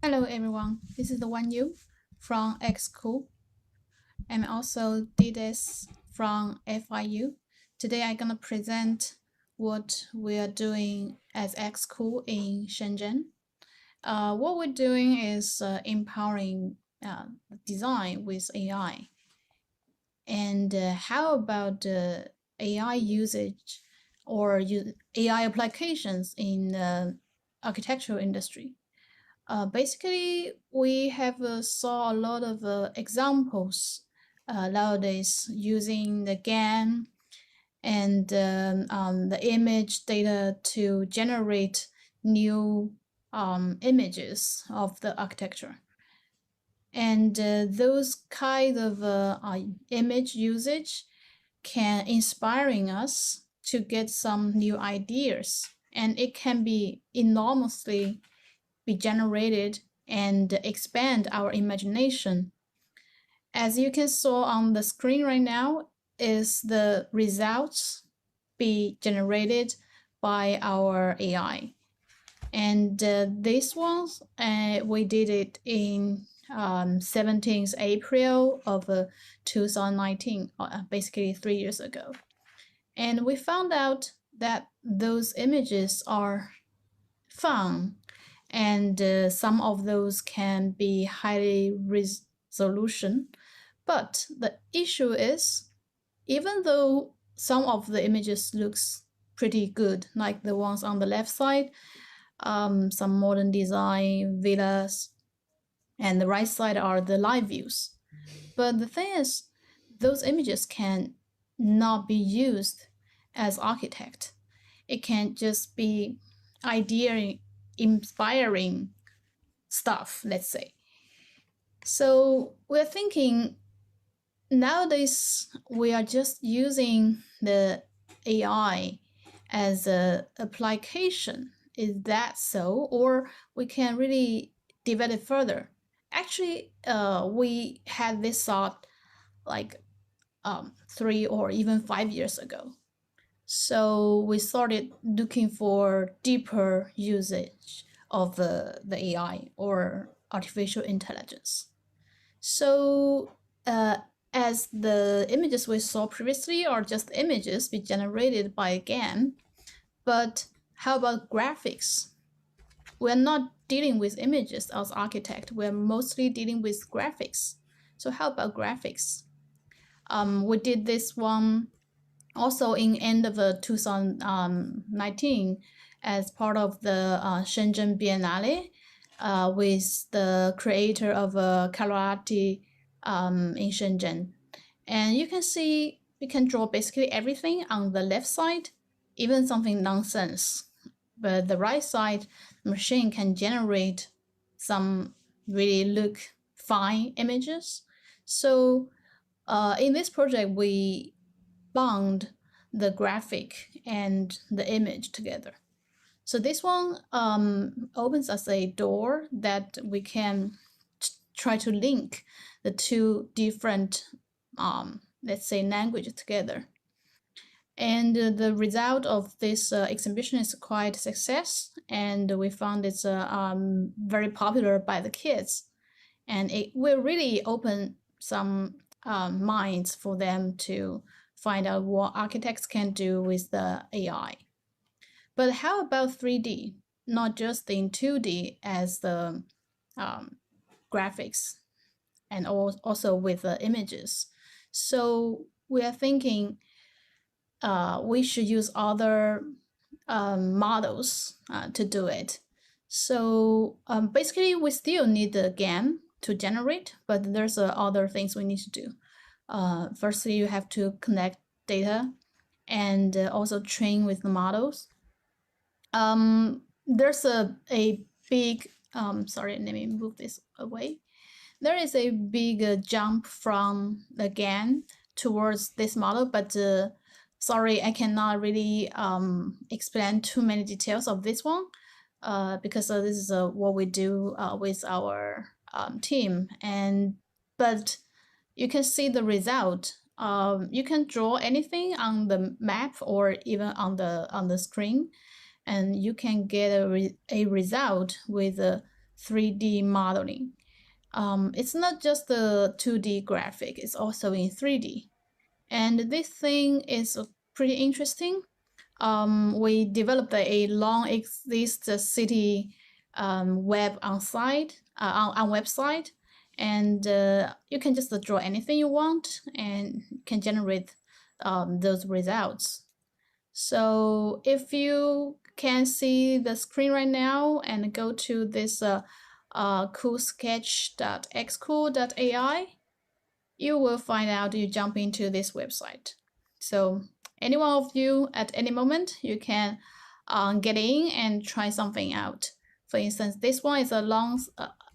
Hello everyone, this is the Wanyu from XCode. I'm also DDes from FIU. Today I'm gonna present what we are doing as XCode in Shenzhen. What we're doing is empowering design with AI. And how about AI usage or AI applications in the architectural industry? Basically, we have saw a lot of examples nowadays using the GAN and the image data to generate new images of the architecture. And those kind of image usage can inspiring us to get some new ideas, and it can be enormously be generated and expand our imagination. As you can saw on the screen right now, is the results be generated by our AI. And this one, we did it in 17th April of 2019, basically 3 years ago. And we found out that those images are fun, and some of those can be highly resolution. But the issue is, even though some of the images looks pretty good, like the ones on the left side, some modern design villas, and the right side are the live views. But the thing is, those images can not be used as architect. It can just be idea inspiring stuff, let's say. So we're thinking nowadays we are just using the AI as a application. Is that so? Or we can really develop further? Actually, we had this thought like 3 or even 5 years ago. So we started looking for deeper usage of the AI or artificial intelligence. So as the images we saw previously are just images we generated by a GAN, but how about graphics? We're not dealing with images as architect, we're mostly dealing with graphics. So how about graphics? We did this one also in end of 2019 as part of the Shenzhen Biennale with the creator of Kalorati in Shenzhen. And you can see we can draw basically everything on the left side, even something nonsense. But the right side, the machine can generate some really look fine images. So in this project, we bound the graphic and the image together. So this one opens as a door that we can try to link the two different, let's say, languages together. And the result of this exhibition is quite a success, and we found it's very popular by the kids. And it will really open some minds for them to find out what architects can do with the AI. But how about 3D? Not just in 2D as the graphics and also with the images. So we are thinking we should use other models to do it. So basically, we still need the GAN to generate, but there's other things we need to do. Firstly, you have to connect data and also train with the models. There's a big, sorry, let me move this away. There is a big jump from the GAN towards this model, but sorry, I cannot really explain too many details of this one because this is what we do with our team. But you can see the result. You can draw anything on the map or even on the screen, and you can get a result with 3D modeling. It's not just the 2D graphic, it's also in 3D. And this thing is pretty interesting. We developed a long exist city web on website, and you can just draw anything you want and can generate those results. So if you can see the screen right now and go to this cool sketch.xco.ai, you will find out you jump into this website. So any one of you at any moment, you can get in and try something out. For instance, this one is a long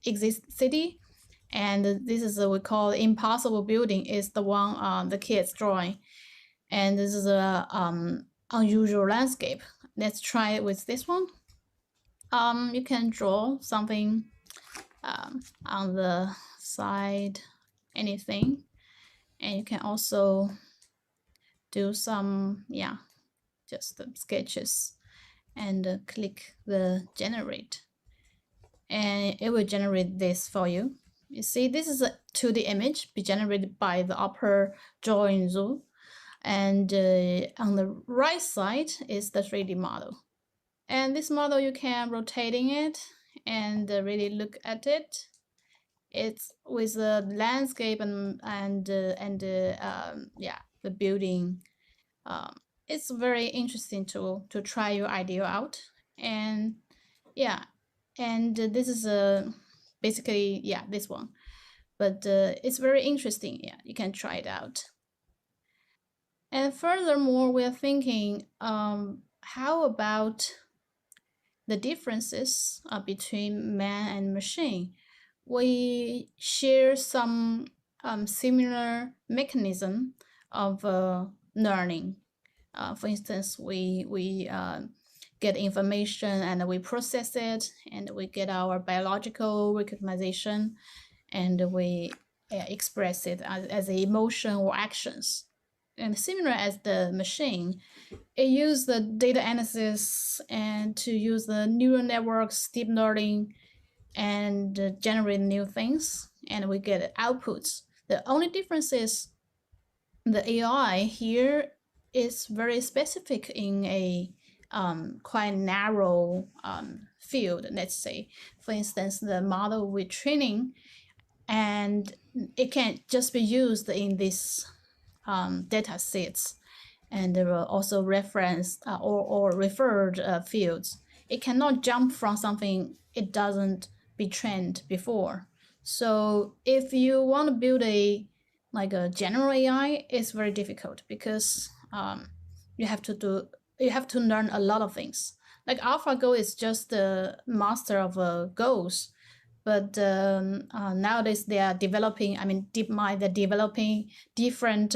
exist city, and this is we call impossible building is the one the kids drawing, and this is a unusual landscape. Let's try it with this one. You can draw something on the side, anything, and you can also do some just sketches and click the generate, and it will generate this for you. You see, this is a 2D image be generated by the upper drawing tool, and on the right side is the 3D model. And this model, you can rotating it and really look at it. It's with the landscape and the building. It's very interesting to try your idea out. And and this is basically this one, but it's very interesting. You can try it out. And furthermore, we're thinking, how about the differences between man and machine? We share some similar mechanism of learning. For instance, we get information and we process it, and we get our biological recognition, and we express it as an emotion or actions. And similar as the machine, it uses the data analysis and to use the neural networks, deep learning, and generate new things, and we get outputs. The only difference is the AI here is very specific in a quite narrow field. Let's say, for instance, the model we're training, and it can't just be used in this data sets, and there are also referenced or referred fields. It cannot jump from something it doesn't be trained before. So if you want to build a general AI, it's very difficult because you have to learn a lot of things. Like AlphaGo is just the master of goals, but nowadays they are developing. I mean, DeepMind, they're developing different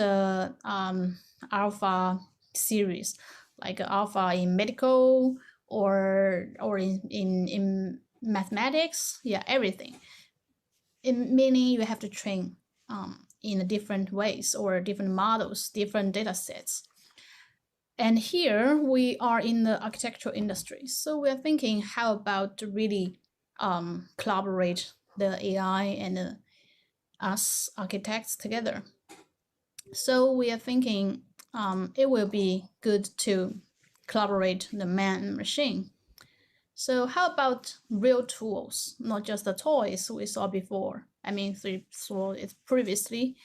alpha series, like alpha in medical or in mathematics. Everything. Meaning you have to train in different ways or different models, different data sets. And here we are in the architectural industry, so we're thinking, how about to really collaborate the AI and us architects together. So we are thinking it will be good to collaborate the man and machine. So how about real tools, not just the toys we saw before? I mean, we saw it previously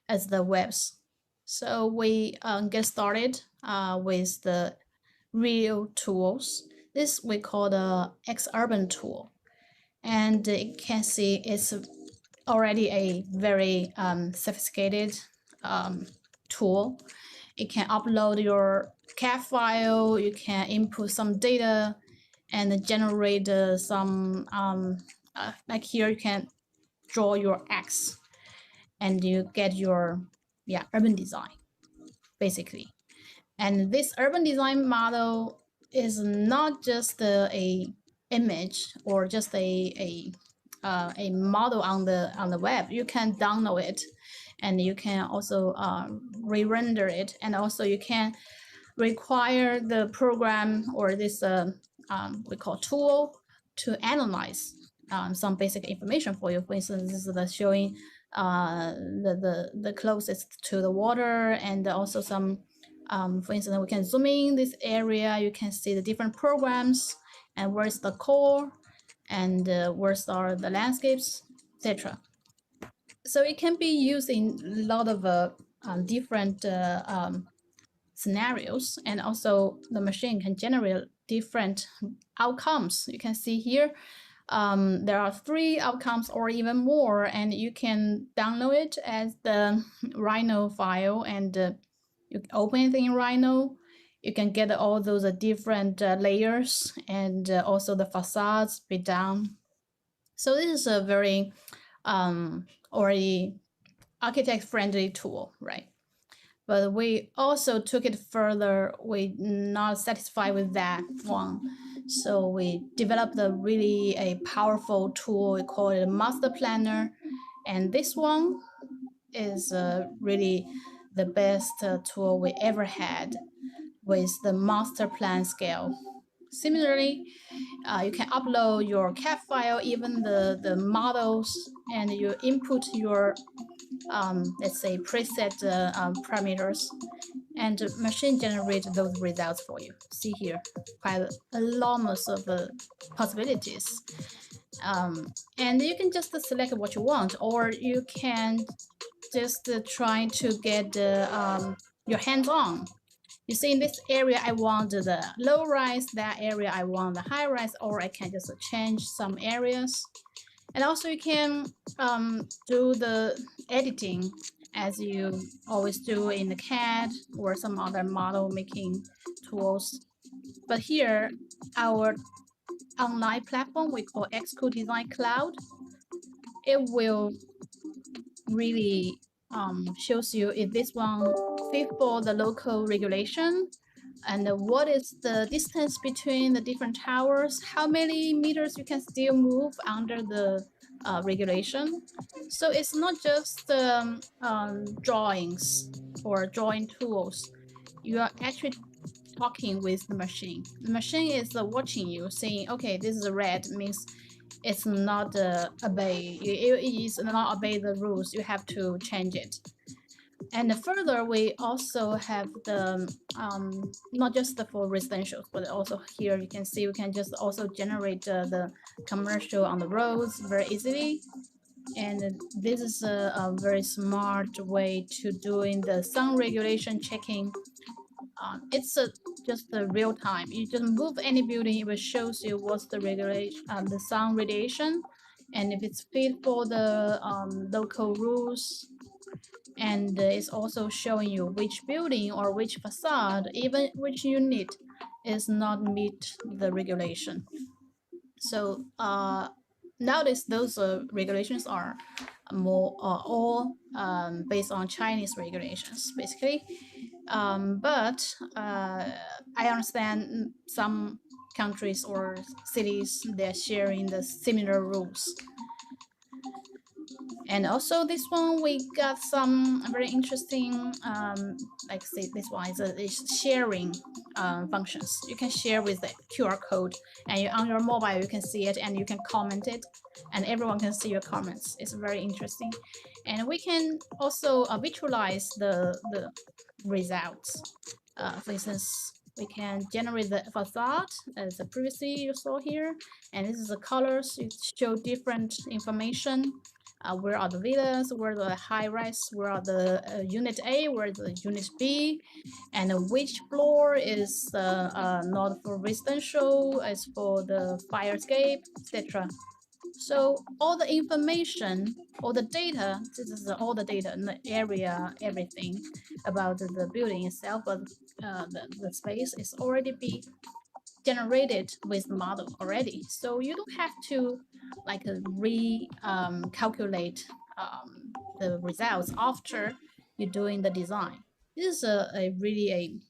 as the webs. So we get started with the real tools. This we call the X-Urban tool. And you can see it's already a very sophisticated tool. You can upload your CAD file, you can input some data, and generate some, like here you can draw your X, and you get your urban design, basically. And this urban design model is not just a image or just a model on the web. You can download it, and you can also re-render it, and also you can require the program or this we call tool to analyze some basic information for you. For instance, this is the showing the closest to the water, and also some, for instance, we can zoom in this area. You can see the different programs and where's the core, and where's are the landscapes, etc. So it can be used in a lot of different scenarios, and also the machine can generate different outcomes. You can see here there are 3 outcomes or even more, and you can download it as the Rhino file, and you open it in Rhino. You can get all those different layers, and also the facades be done. So this is a very already architect-friendly tool, right? But we also took it further. We're not satisfied with that one. So we developed a powerful tool. We call it a master planner. And this one is really the best tool we ever had with the master plan scale. Similarly, you can upload your CAD file, even the models, and you input your, let's say, preset parameters, and the machine generates those results for you. See here, quite enormous of possibilities. And you can just select what you want, or you can just try to get your hands on. You see, in this area, I want the low rise, that area, I want the high rise, or I can just change some areas. And also you can do the editing as you always do in the CAD or some other model making tools. But here, our online platform we call XCode Design Cloud, it will really shows you if this one fit for the local regulation, and what is the distance between the different towers, how many meters you can still move under the regulation. So it's not just drawings or drawing tools. You are actually talking with the machine. The machine is watching you, saying, okay, this is red, means it's not obey. It is not obey the rules. You have to change it. And further, we also have the not just for residential, but also here you can see we can just also generate the commercial on the roads very easily. And this is a very smart way to doing the sound regulation checking. It's just the real time. You just move any building, it will shows you what's the regulation, the sound radiation, and if it's fit for the local rules. And it's also showing you which building or which facade, even which unit, is not meet the regulation. So nowadays those regulations are more all based on Chinese regulations, basically. But I understand some countries or cities, they're sharing the similar rules. And also this one, we got some very interesting, like say this one is sharing functions. You can share with the QR code, and on your mobile you can see it, and you can comment it, and everyone can see your comments. It's very interesting. And we can also visualize the results. For instance, we can generate the facade as previously you saw here, and this is the colors. It show different information. Where are the villas, where are the high rise, where are the unit A, where is the unit B, and which floor is not for residential, is for the fire escape, etc. So all the information, all the data, this is all the data in the area, everything about the building itself, but the space is already be generated with the model already. So you don't have to like calculate the results after you're doing the design. This is a really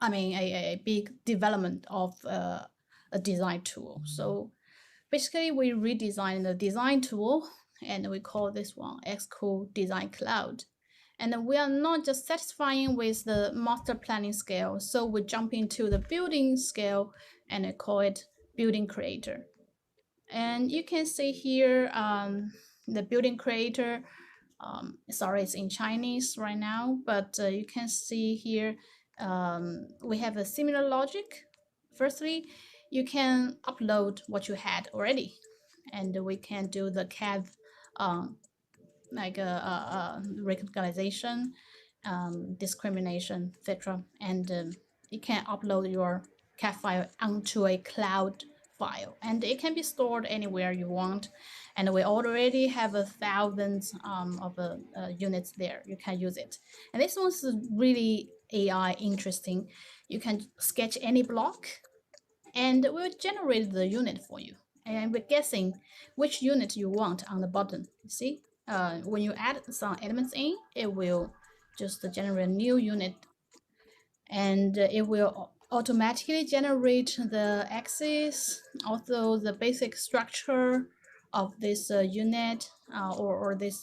a big development of a design tool. So basically we redesigned the design tool, and we call this one XCode Design Cloud. And we are not just satisfying with the master planning scale, so we jump into the building scale and I call it Building Creator. And you can see here the building creator. Sorry, it's in Chinese right now, but you can see here we have a similar logic. Firstly, you can upload what you had already, and we can do the CAD like recognition, discrimination, etc. And you can upload your CAD file onto a cloud file, and it can be stored anywhere you want. And we already have thousands of units there. You can use it. And this one's really AI interesting. You can sketch any block, and we'll generate the unit for you. And we're guessing which unit you want on the bottom. You see, when you add some elements in, it will just generate a new unit, and it will automatically generate the axis, also the basic structure of this unit or this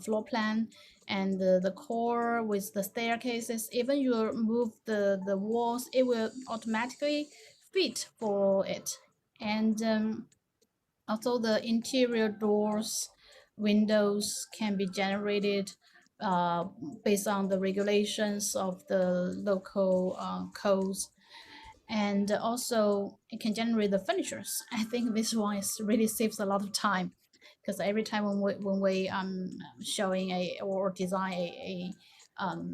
floor plan, and the core with the staircases. Even you move the walls, it will automatically fit for it. And also the interior doors, windows can be generated uh, based on the regulations of the local codes. And also it can generate the furnitures. I think this one is really saves a lot of time, because every time when we showing a or design a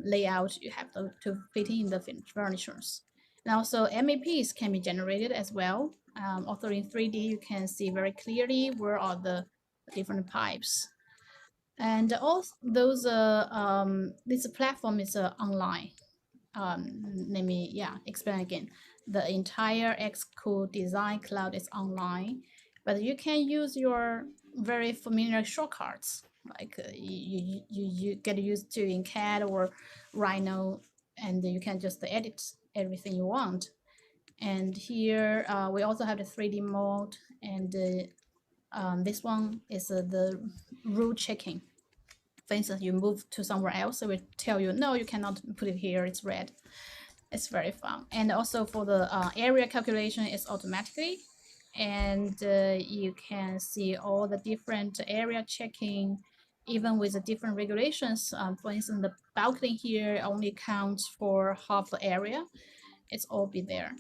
layout, you have to fit in the furnitures. And also MAPs can be generated as well. Also in 3D, you can see very clearly where are the different pipes. And all those this platform is online. Let me explain again. The entire XCode design cloud is online, but you can use your very familiar shortcuts, like you get used to in CAD or Rhino, and you can just edit everything you want. And here we also have the 3D mode, and this one is the rule checking. For instance, you move to somewhere else, it will tell you, no, you cannot put it here, it's red. It's very fun. And also for the area calculation, it's automatically. And you can see all the different area checking, even with the different regulations. For instance, the balcony here only counts for half the area. It's all be there.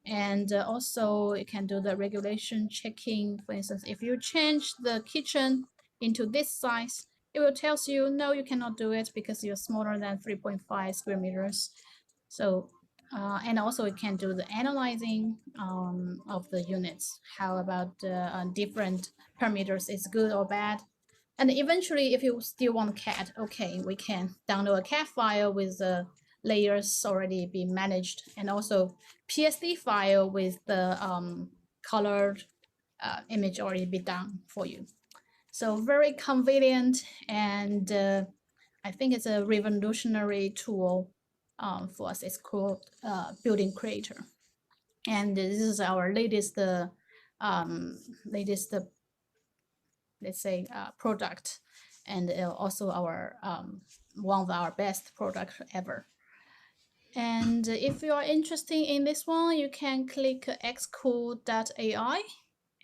And also you can do the regulation checking. For instance, if you change the kitchen into this size, it will tell you, no, you cannot do it because you're smaller than 3.5 square meters. So, and also it can do the analyzing of the units. How about different parameters is good or bad? And eventually, if you still want CAD, okay, we can download a CAD file with the layers already be managed, and also PSD file with the colored image already be done for you. So very convenient, and I think it's a revolutionary tool for us. It's called Building Creator, and this is our latest let's say product, and also our one of our best products ever. And if you are interested in this one, you can click xcode.ai,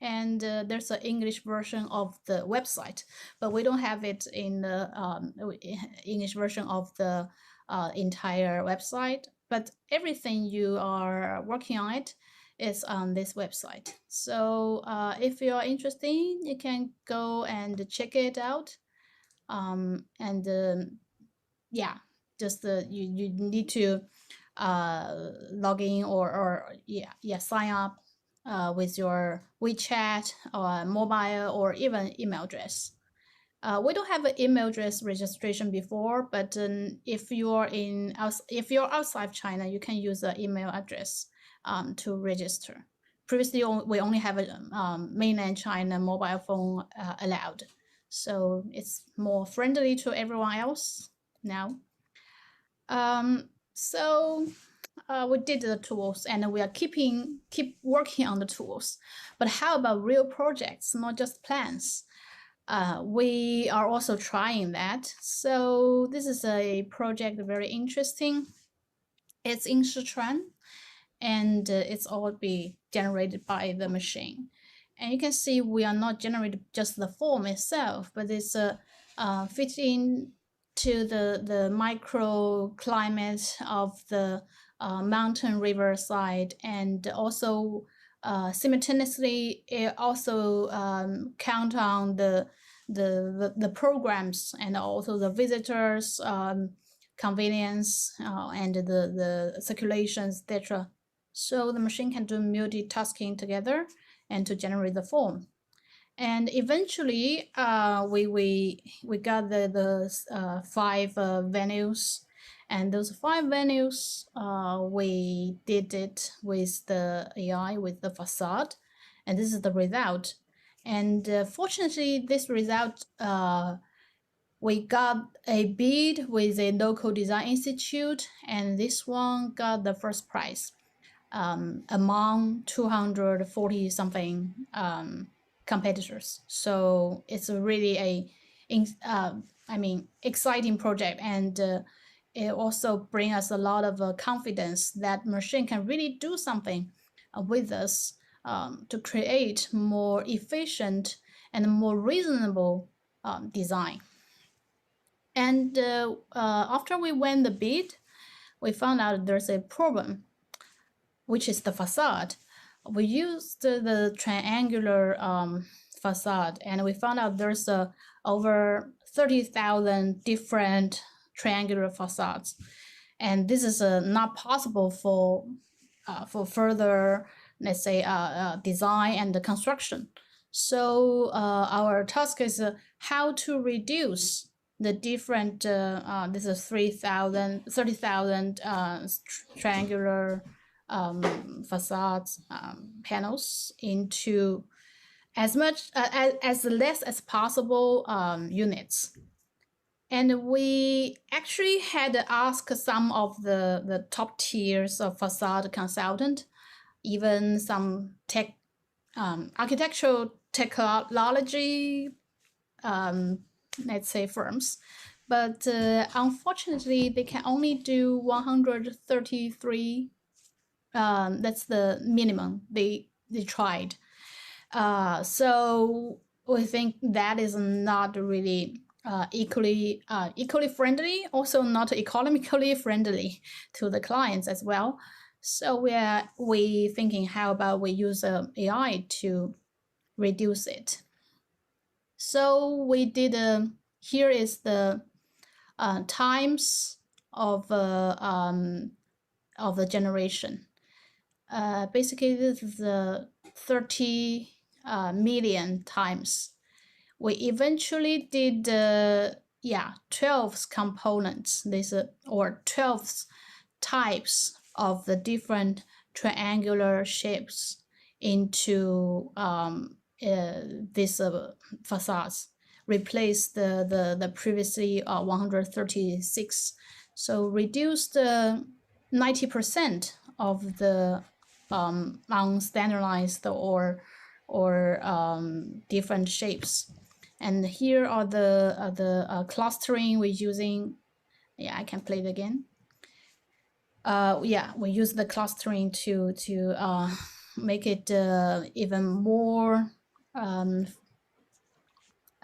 and there's an English version of the website, but we don't have it in the English version of the entire website. But everything you are working on it is on this website. So if you are interested, you can go and check it out. And yeah, just you need to log in or sign up with your WeChat or mobile or even email address. We don't have an email address registration before, but if you're outside China, you can use an email address to register. Previously, we only have a mainland China mobile phone allowed, so it's more friendly to everyone else now. So we did the tools, and we are keep working on the tools. But how about real projects, not just plans? We are also trying that. So this is a project very interesting. It's in Sichuan, and it's all be generated by the machine. And you can see we are not generating just the form itself, but it's fitting to the microclimate of the mountain river side, and also simultaneously it also count on the programs and also the visitors convenience and the circulations, etc. So the machine can do multitasking together and to generate the form. And eventually we got the 5 venues, and those 5 venues we did it with the AI, with the facade, and this is the result. And fortunately this result we got a bid with a local design institute, and this one got the first prize among 240 something competitors. So it's really exciting project, and it also brings us a lot of confidence that machine can really do something with us to create more efficient and more reasonable design. And after we won the bid, we found out there's a problem, which is the facade. We used the triangular facade, and we found out there's over 30,000 different triangular facades, and this is not possible for further, let's say, design and construction. So our task is how to reduce the different this is 30,000 triangular facades panels into as less as possible units. And we actually had to ask some of the top tiers of facade consultant, even some architectural technology let's say firms, but unfortunately they can only do 133. That's the minimum they tried. So we think that is not really equally friendly, also not economically friendly to the clients as well. So we thinking, how about we use AI to reduce it. So we did here is the times of the generation. Basically this is the 30 million times. We eventually did 12 components, this or 12 types of the different triangular shapes into these facades, replace the previously 136. So reduced 90% of the unstandardized or different shapes. And here are the clustering we're using. I can play it again. We use the clustering to make it even more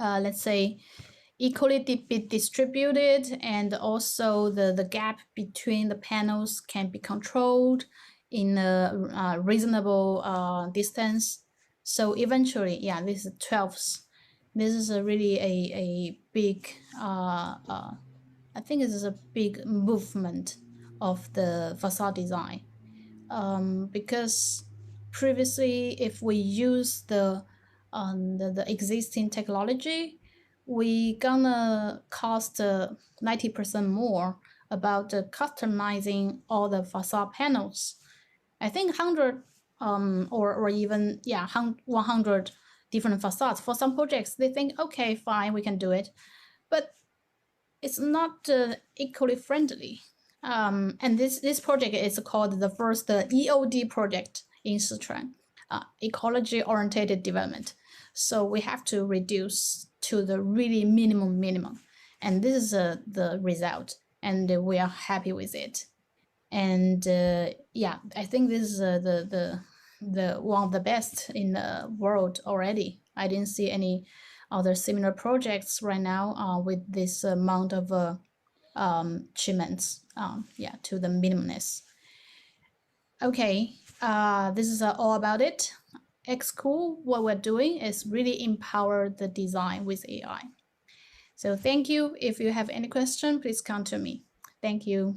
let's say equally distributed, and also the gap between the panels can be controlled in a reasonable distance. So eventually, this is 12s. This is really a big I think this is a big movement of the facade design, because previously if we use the existing technology, we gonna cost 90% more about customizing all the facade panels. I think 100 or even 100 different facades. For some projects they think, okay, fine, we can do it, but it's not equally friendly. And this project is called the first EOD project in Sichuan, ecology oriented development. So we have to reduce to the really minimum, and this is the result, and we are happy with it. And I think this is one of the best in the world already. I didn't see any other similar projects right now with this amount of achievements, yeah, to the minimumness. Okay, this is all about it. XCode, what we're doing is really empower the design with AI. So thank you. If you have any question, please come to me. Thank you.